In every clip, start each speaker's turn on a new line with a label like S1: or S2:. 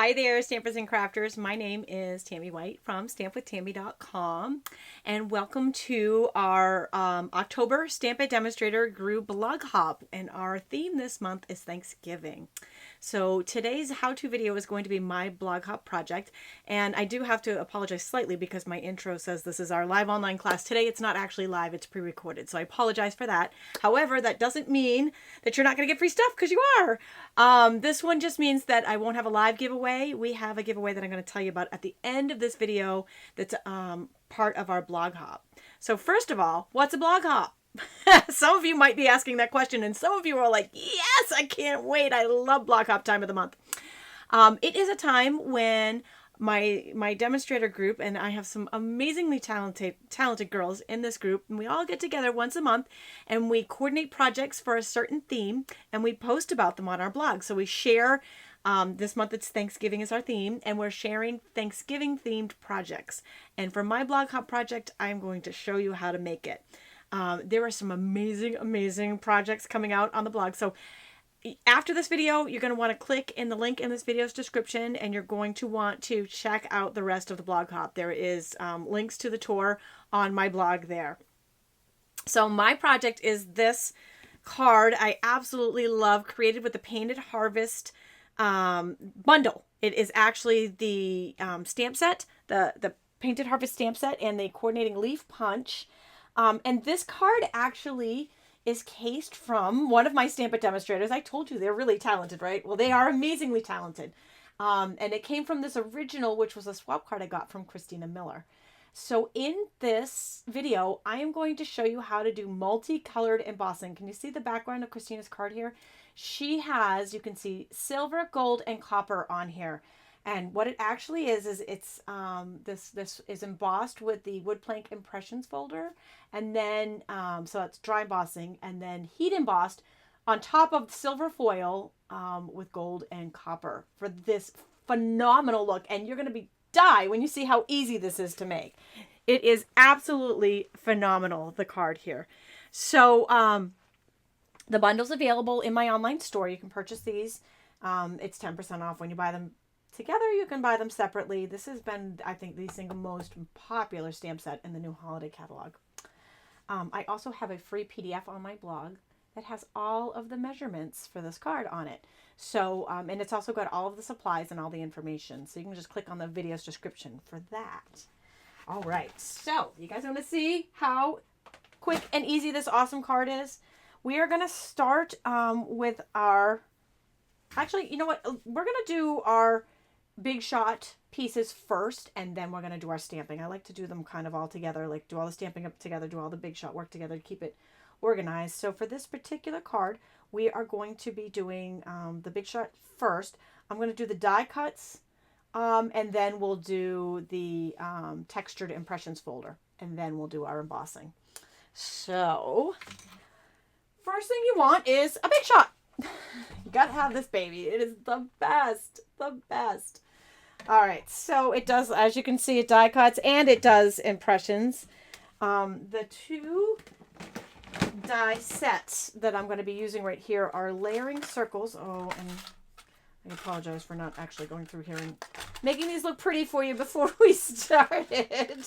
S1: Hi there, Stampers and Crafters. My name is Tami White from stampwithtami.com, and welcome to our October Stamp It Demonstrator group blog hop. And our theme this month is Thanksgiving. So today's how-to video is going to be my blog hop project, and I do have to apologize slightly because my intro says this is our live online class. Today it's not actually live, it's pre-recorded, so I apologize for that. However, that doesn't mean that you're not going to get free stuff, because you are. This one just means that I won't have a live giveaway. We have a giveaway that I'm going to tell you about at the end of this video that's part of our blog hop. So first of all, what's a blog hop? Some of you might be asking that question, and some of you are like, yes, I can't wait. I love blog hop time of the month. It is a time when my demonstrator group, and I have some amazingly talented girls in this group, and we all get together once a month and we coordinate projects for a certain theme and we post about them on our blog. So we share, this month it's Thanksgiving is our theme, and we're sharing Thanksgiving themed projects. And for my blog hop project, I'm going to show you how to make it. There are some amazing projects coming out on the blog. So after this video, you're going to want to click in the link in this video's description, and you're going to want to check out the rest of the blog hop. There is links to the tour on my blog there. So my project is this card I absolutely love, created with the Painted Harvest bundle. It is actually the stamp set, the Painted Harvest stamp set, and the coordinating leaf punch. And this card actually is cased from one of my Stamp It demonstrators. I told you they're really talented, right? Well, they are amazingly talented. And it came from this original, which was a swap card I got from Christina Miller. So in this video, I am going to show you how to do multicolored embossing. Can you see the background of Christina's card here? She has, you can see, silver, gold, and copper on here. And what it actually is it's this is embossed with the wood plank impressions folder, and then so that's dry embossing, and then heat embossed on top of silver foil with gold and copper for this phenomenal look. And you're going to die when you see how easy this is to make. It is absolutely phenomenal, the card here. So the bundle's available in my online store. You can purchase these. It's 10% off when you buy them together. You can buy them separately. This has been, I think, the single most popular stamp set in the new holiday catalog. I also have a free PDF on my blog that has all of the measurements for this card on it. So, and it's also got all of the supplies and all the information. So you can just click on the video's description for that. All right. So you guys want to see how quick and easy this awesome card is? We are going to start with our, actually, you know what? We're going to do our Big Shot pieces first, and then we're going to do our stamping. I like to do them kind of all together, like do all the stamping up together, do all the Big Shot work together to keep it organized. So for this particular card, we are going to be doing the Big Shot first. I'm going to do the die cuts, and then we'll do the textured impressions folder, and then we'll do our embossing. So first thing you want is a Big Shot. You gotta have this baby. It is the best, the best. All right, so it does, as you can see, it die cuts and it does impressions. The two die sets that I'm going to be using right here are layering circles. Oh, and I apologize for not actually going through here and making these look pretty for you before we started.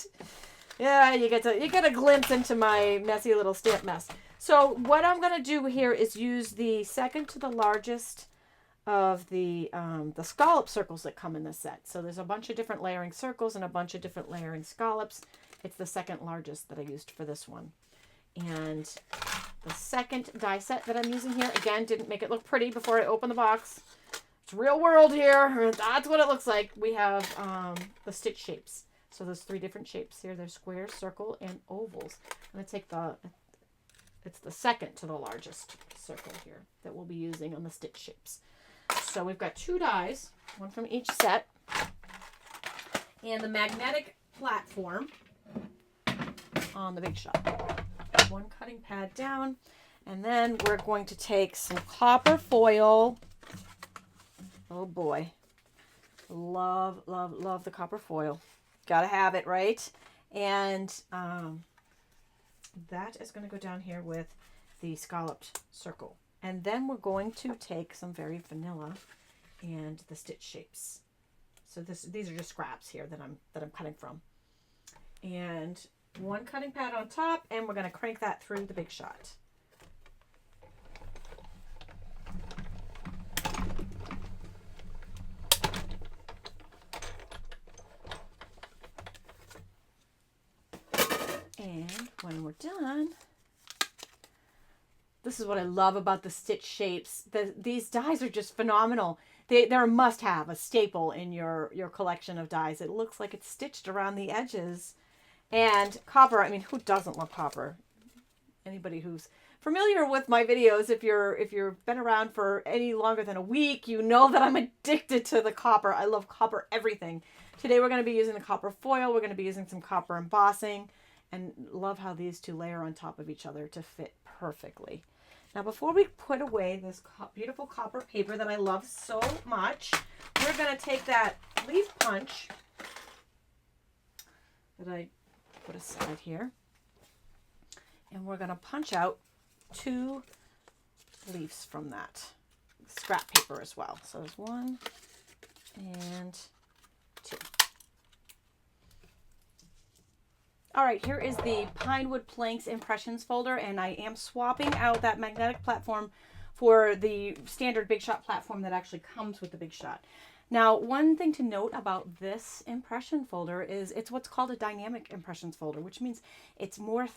S1: Yeah, you get a glimpse into my messy little stamp mess. So what I'm going to do here is use the second to the largest of the scallop circles that come in this set. So there's a bunch of different layering circles and a bunch of different layering scallops. It's the second largest that I used for this one. And the second die set that I'm using here, again, didn't make it look pretty before I opened the box. It's real world here. That's what it looks like. We have the stitch shapes. So there's three different shapes here. There's square, circle, and ovals. I'm going to take it's the second to the largest circle here that we'll be using on the stitch shapes. So we've got two dies, one from each set, and the magnetic platform on the Big Shot. One cutting pad down, and then we're going to take some copper foil. Oh boy, love, love, love the copper foil. Gotta have it, right? And that is going to go down here with the scalloped circle. And then we're going to take some very vanilla and the stitch shapes. So these are just scraps here that I'm cutting from. And one cutting pad on top, and we're going to crank that through the Big Shot. And when we're done, this is what I love about the stitch shapes. These dies are just phenomenal. They're a must-have, a staple in your collection of dies. It looks like it's stitched around the edges. And copper, I mean, who doesn't love copper? Anybody who's familiar with my videos, if you've been around for any longer than a week, you know that I'm addicted to the copper. I love copper everything. Today we're going to be using the copper foil. We're going to be using some copper embossing, and love how these two layer on top of each other to fit perfectly. Now, before we put away this beautiful copper paper that I love so much, we're going to take that leaf punch that I put aside here, and we're going to punch out 2 leaves from that scrap paper as well. So there's 1 and 2. All right, here is the Pine Wood Planks Impressions folder, and I am swapping out that magnetic platform for the standard Big Shot platform that actually comes with the Big Shot. Now, one thing to note about this impression folder is it's what's called a dynamic impressions folder, which means it's more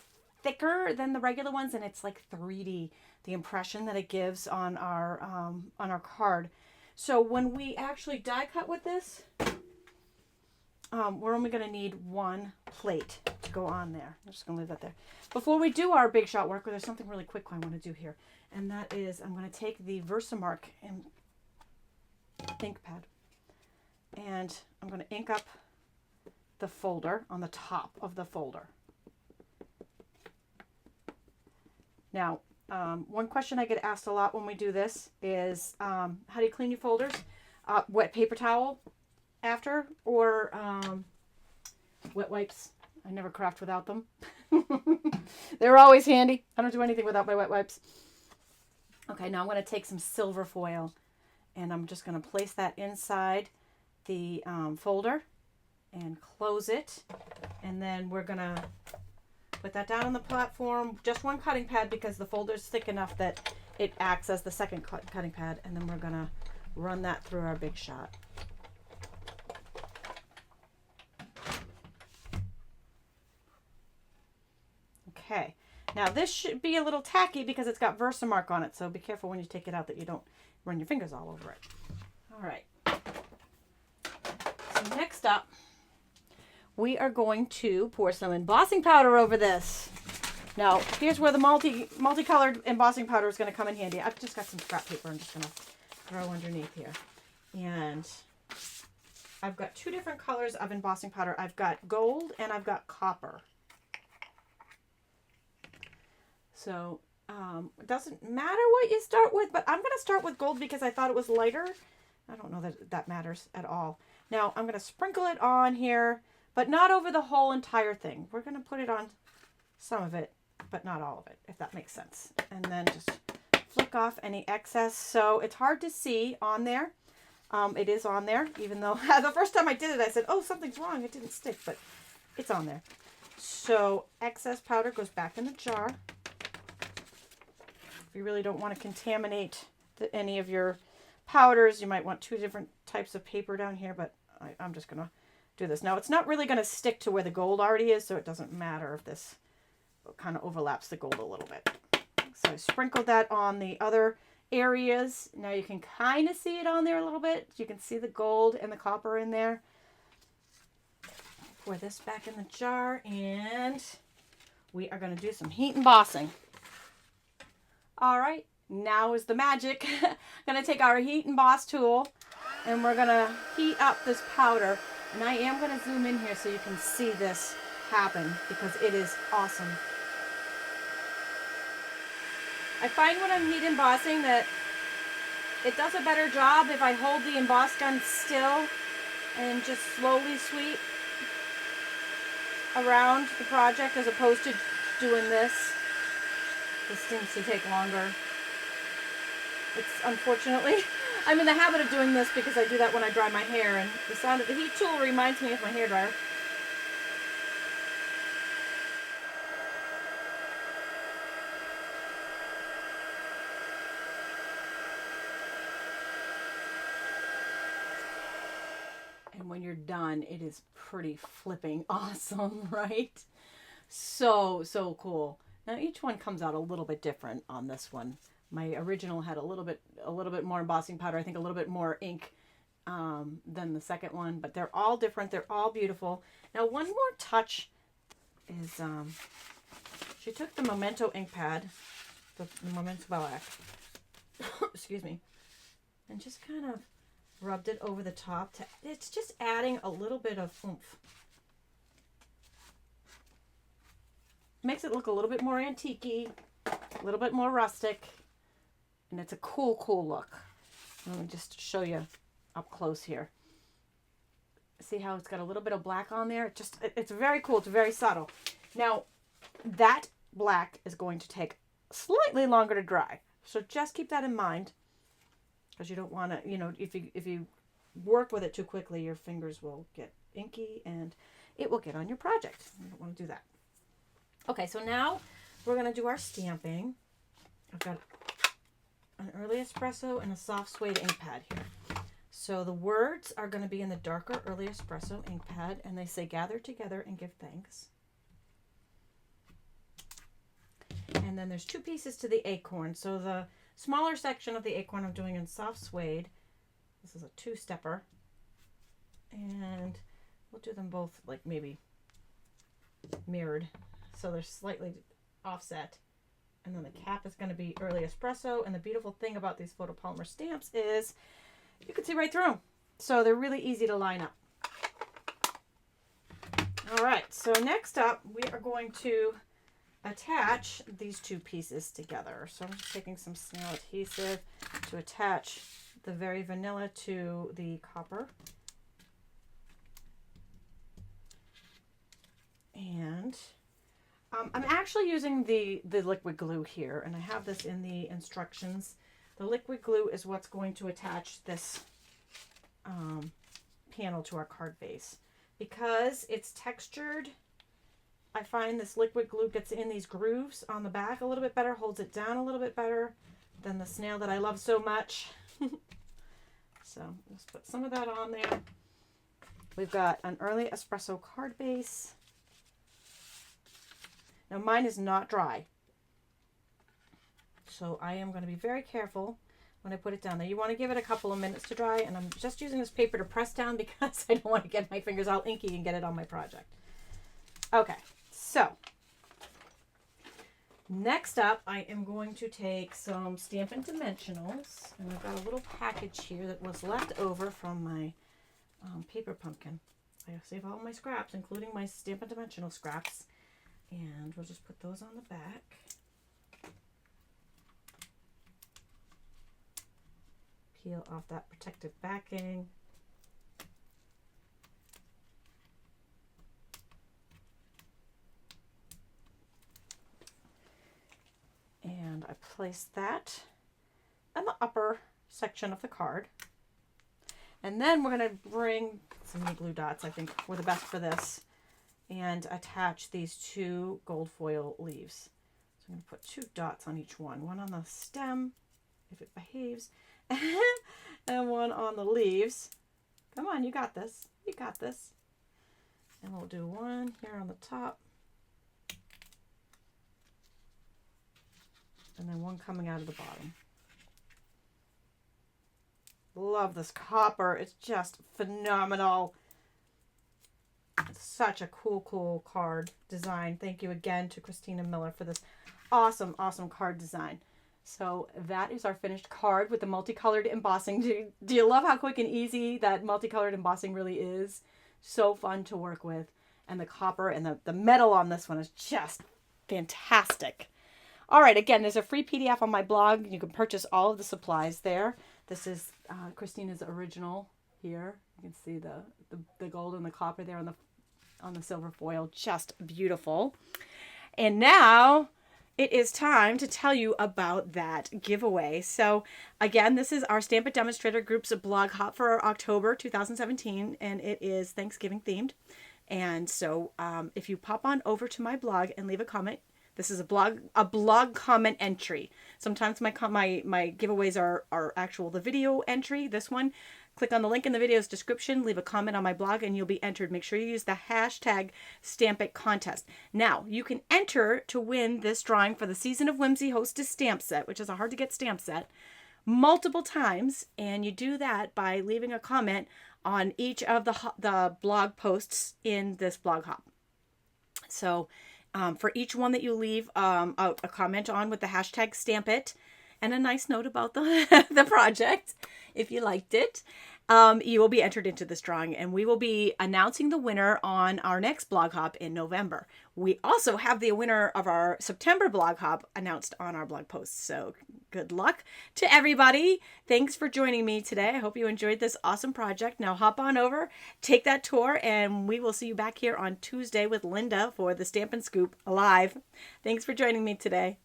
S1: thicker than the regular ones, and it's like 3D, the impression that it gives on our card. So when we actually die cut with this, we're only going to need 1 plate to go on there. I'm just going to leave that there. Before we do our Big Shot work, there's something really quick I want to do here. And that is I'm going to take the Versamark ink pad. And I'm going to ink up the folder on the top of the folder. Now, one question I get asked a lot when we do this is, how do you clean your folders? Wet paper towel after, or wet wipes. I never craft without them. They're always handy. I don't do anything without my wet wipes. Okay, now I'm going to take some silver foil, and I'm just going to place that inside the folder and close it. And then we're going to put that down on the platform, just 1 cutting pad because the folder is thick enough that it acts as the second cutting pad. And then we're going to run that through our Big Shot. Okay, now this should be a little tacky because it's got Versamark on it, so be careful when you take it out that you don't run your fingers all over it. All right, so next up, we are going to pour some embossing powder over this. Now, here's where the multicolored embossing powder is going to come in handy. I've just got some scrap paper I'm just going to throw underneath here. And I've got 2 different colors of embossing powder. I've got gold and I've got copper. So it doesn't matter what you start with, but I'm going to start with gold because I thought it was lighter. I don't know that that matters at all. Now I'm going to sprinkle it on here, but not over the whole entire thing. We're going to put it on some of it, but not all of it, if that makes sense. And then just flick off any excess. So it's hard to see on there. It is on there, even though the first time I did it, I said, oh, something's wrong. It didn't stick, but it's on there. So excess powder goes back in the jar. If you really don't want to contaminate any of your powders, you might want 2 different types of paper down here, but I'm just going to do this. Now, it's not really going to stick to where the gold already is, so it doesn't matter if this kind of overlaps the gold a little bit. So I sprinkled that on the other areas. Now you can kind of see it on there a little bit. You can see the gold and the copper in there. Pour this back in the jar, and we are going to do some heat embossing. All right, now is the magic. I'm going to take our heat emboss tool, and we're going to heat up this powder. And I am going to zoom in here so you can see this happen because it is awesome. I find when I'm heat embossing that it does a better job if I hold the emboss gun still and just slowly sweep around the project as opposed to doing this. This seems to take longer. It's unfortunately, I'm in the habit of doing this because I do that when I dry my hair, and the sound of the heat tool reminds me of my hairdryer. And when you're done, it is pretty flipping awesome, right? So cool. Now each one comes out a little bit different on this one. My original had a little bit more embossing powder, I think a little bit more ink than the second one, but they're all different. They're all beautiful. Now one more touch is she took the Memento ink pad, the Memento Black, excuse me, and just kind of rubbed it over the top. It's just adding a little bit of oomph. Makes it look a little bit more antique-y, a little bit more rustic, and it's a cool look. Let me just show you up close here. See how it's got a little bit of black on there? It's very cool. It's very subtle. Now, that black is going to take slightly longer to dry, so just keep that in mind, because you don't want to, you know, if you work with it too quickly, your fingers will get inky and it will get on your project. You don't want to do that. Okay, so now we're going to do our stamping. I've got an early espresso and a soft suede ink pad here. So the words are going to be in the darker early espresso ink pad, and they say gather together and give thanks. And then there's two pieces to the acorn. So the smaller section of the acorn I'm doing in soft suede. This is a two-stepper. And we'll do them both like maybe mirrored, so they're slightly offset. And then the cap is going to be early espresso. And the beautiful thing about these photopolymer stamps is you can see right through them. So they're really easy to line up. All right, so next up we are going to attach these two pieces together. So I'm just taking some snail adhesive to attach the very vanilla to the copper. And I'm actually using the liquid glue here, and I have this in the instructions. The liquid glue is what's going to attach this panel to our card base. Because it's textured, I find this liquid glue gets in these grooves on the back a little bit better, holds it down a little bit better than the snail that I love so much. So let's put some of that on there. We've got an early espresso card base. Now mine is not dry, so I am going to be very careful when I put it down there. You want to give it a couple of minutes to dry, and I'm just using this paper to press down because I don't want to get my fingers all inky and get it on my project. Okay, so next up I am going to take some Stampin' Dimensionals, and I've got a little package here that was left over from my paper pumpkin. I save all my scraps, including my Stampin' Dimensional scraps. And we'll just put those on the back. Peel off that protective backing. And I place that in the upper section of the card. And then we're going to bring some glue dots. I think were the best for this. And attach these two gold foil leaves. So I'm going to put two dots on each one. One on the stem, if it behaves, and one on the leaves. Come on, you got this. You got this. And we'll do one here on the top. And then one coming out of the bottom. Love this copper. It's just phenomenal. It's such a cool card design. Thank you again to Christina Miller for this awesome card design. So that is our finished card with the multicolored embossing. Do you love how quick and easy that multicolored embossing really is? So fun to work with. And the copper and the metal on this one is just fantastic. All right, again, there's a free PDF on my blog. You can purchase all of the supplies there. This is Christina's original here. You can see the gold and the copper there on the silver foil. Just beautiful. And now it is time to tell you about that giveaway. So again, this is our Stampin' Demonstrator Group's blog hop for October 2017, and it is Thanksgiving themed. And so if you pop on over to my blog and leave a comment, this is a blog comment entry. Sometimes my giveaways are actual the video entry. This one, click on the link in the video's description, leave a comment on my blog, and you'll be entered. Make sure you use the hashtag #StampItContest. Now, you can enter to win this drawing for the Season of Whimsy Hostess stamp set, which is a hard-to-get stamp set, multiple times, and you do that by leaving a comment on each of the blog posts in this blog hop. So for each one that you leave a comment on with the hashtag #StampIt and a nice note about the, the project, if you liked it, you will be entered into this drawing, and we will be announcing the winner on our next blog hop in November. We also have the winner of our September blog hop announced on our blog post. So good luck to everybody. Thanks for joining me today. I hope you enjoyed this awesome project. Now hop on over, take that tour, and we will see you back here on Tuesday with Linda for the Stampin' Scoop Live. Thanks for joining me today.